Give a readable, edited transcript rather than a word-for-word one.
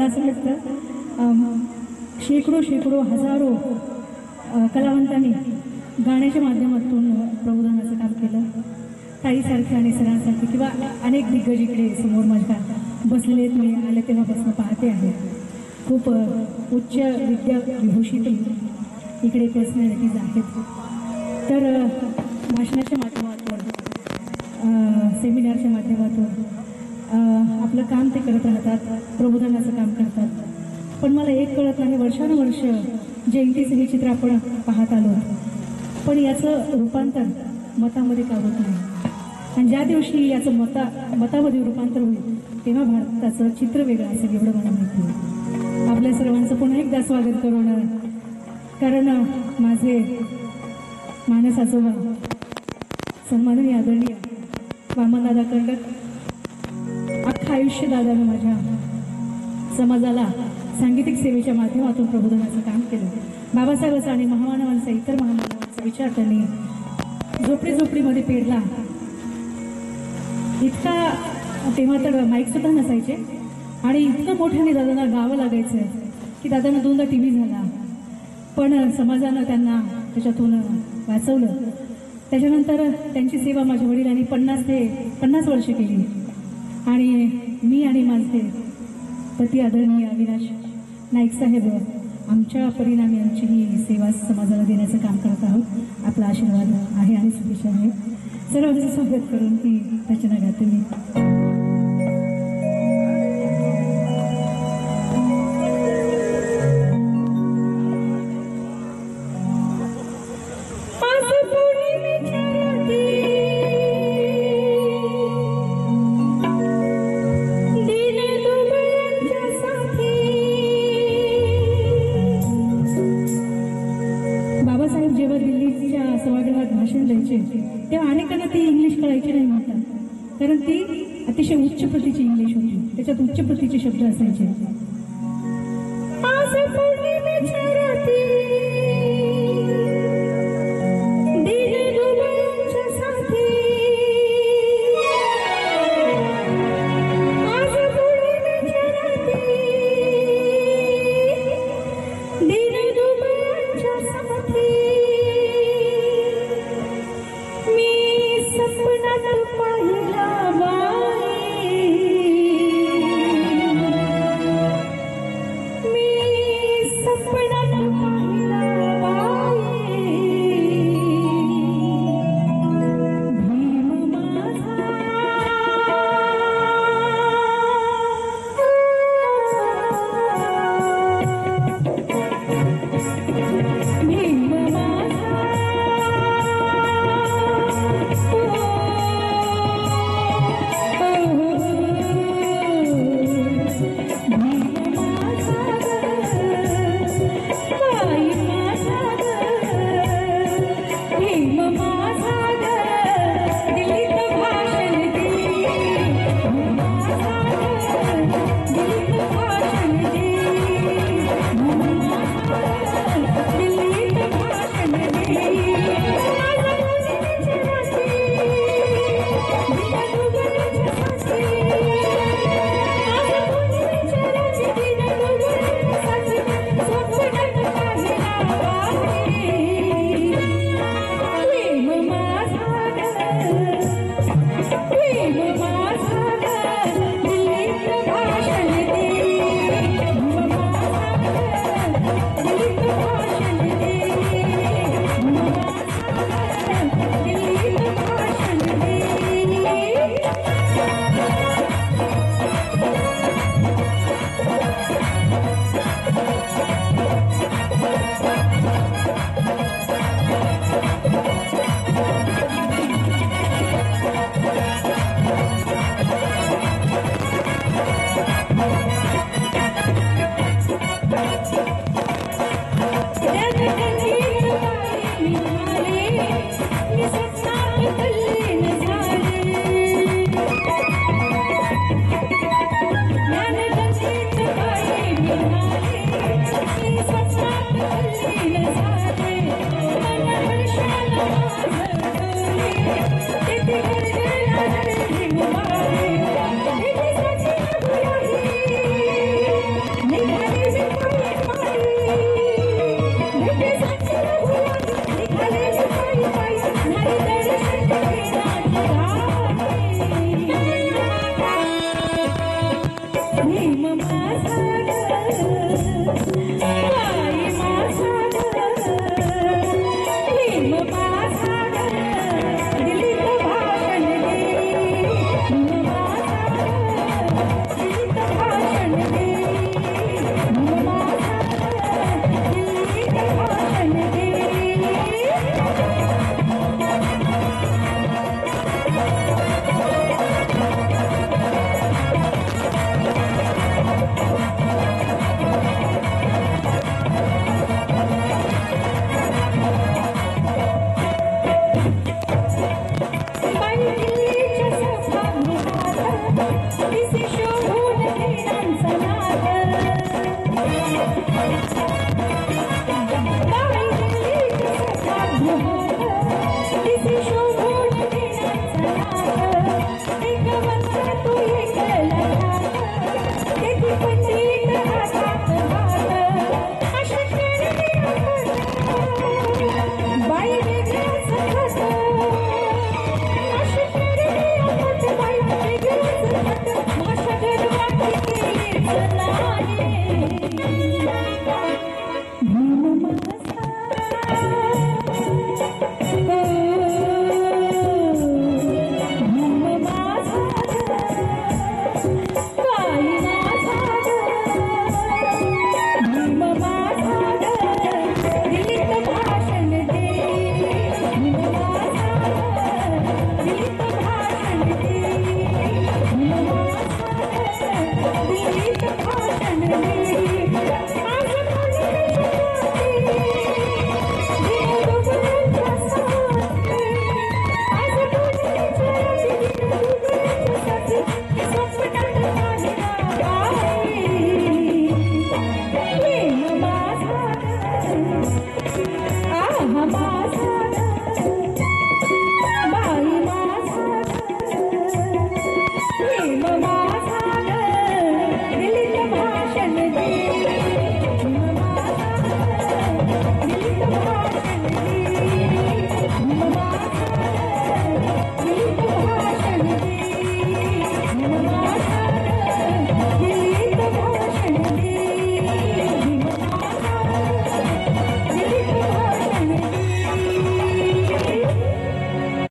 असं वाटतं शेकडो हजारो कलावंतांनी गाण्याच्या माध्यमातून प्रबोधनाचं काम केलं. ताईसारखं आणि सरांसारखं किंवा अनेक दिग्गज इकडे समोर माझ्या बसलेले मी आले तेव्हापासून पाहते आहे. खूप उच्च विद्याविभूषित इकडे पर्सनॅलिटीज आहेत. तर भाषणाच्या माध्यमातून सेमिनारच्या माध्यमातून आपलं काम ते करत राहतात, प्रबोधनाचं काम करतात. पण मला एक कळत नाही, वर्षानुवर्ष जयंतीचं हे चित्र आपण पाहत आलो, पण याचं रूपांतर मतामध्ये का होत नाही. आणि ज्या दिवशी याचं मतामध्ये रूपांतर होईल तेव्हा भारताचं चित्र वेगळं असेल एवढं मला माहिती आहे. आपल्या सर्वांचं पुन्हा एकदा स्वागत करून, कारण माझे मानस आजोबा सन्माननीय आदरणीय वामनदादा कर्डक अख्खं आयुष्य दादानं माझ्या समाजाला सांगीतिक सेवेच्या माध्यमातून प्रबोधनाचं काम केलं. बाबासाहेबांचा आणि महामानवांचा इतर महामानवांचा विचार त्यांनी झोपडीमध्ये पेरला. इतका तेव्हा तर माईक सुद्धा नसायचे आणि इतकं मोठ्याने दादांना गावं लागायचं की दादांना 2दा TV झाला, पण समाजानं त्यांना त्याच्यातून वाचवलं. त्याच्यानंतर त्यांची सेवा माझ्या वडिलांनी 50 वर्ष केली आणि मी आणि माझे पती आदरणीय अविनाश नाईक साहेब आमच्या परिणामी आमची ही सेवा समाजाला देण्याचं काम करत आहोत. आपला आशीर्वाद आहे आणि शुभेच्छा आहे. सर्वांचं स्वागत करून ती रचना गाते मी. बाबासाहेब जेव्हा दिल्लीच्या सभागृहात भाषण द्यायचे तेव्हा अनेकांना ती इंग्लिश कळायची नाही म्हणतात, कारण ती अतिशय उच्च प्रतीची इंग्लिश होती. त्याच्यात उच्च प्रतीचे शब्द असायचे.